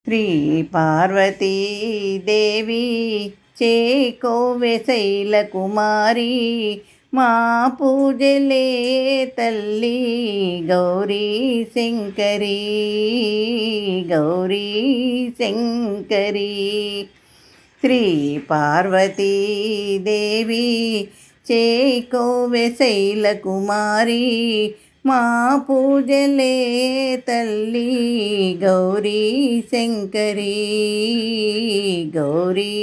శ్రీ పార్వతీ దేవి చేకోవె శైలకుమారి మా పూజలే తల్లి గౌరీ శంకరి గౌరీ శంకరి. శ్రీ పార్వతీ దేవి చేకోవె శైలకుమారి మా పూజలే తల్లి గౌరీ శంకరి గౌరీ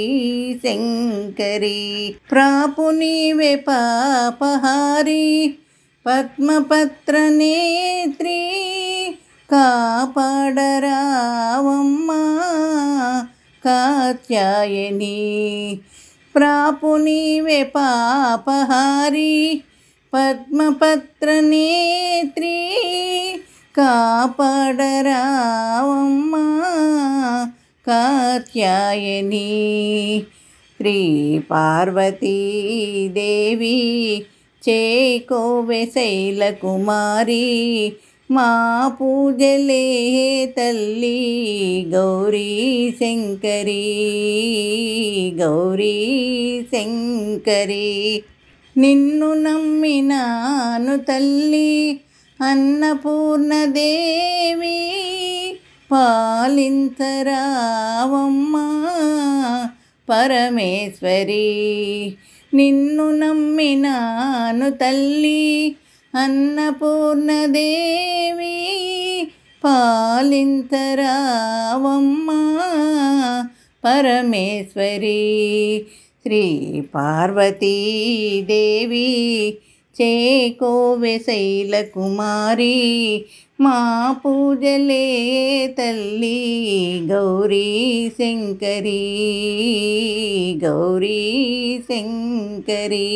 శంకరి. ప్రాపు నీవే పాపహారి పద్మపత్ర నేత్రి కాపాడరావమ్మా కాత్యాయని. ప్రాపు నీవే పాపహారి పద్మపత్ర నేత్రి కాపాడరావమ్మా కాత్యాయని. శ్రీ పార్వతీ దేవి చేకోవె శైలకుమారి మా పూజలే తల్లి గౌరీ శంకరి గౌరీ శంకరి. నిన్ను నమ్మినాను తల్లి అన్నపూర్ణదేవి పాలించరావమ్మా పరమేశ్వరి. నిన్ను నమ్మినాను తల్లి అన్నపూర్ణదేవి పాలించరావమ్మా పరమేశ్వరి. శ్రీ పార్వతీ దేవి చేకోవె శైలకుమారి మా పూజలే తల్లి గౌరీ శంకరి గౌరీ శంకరి.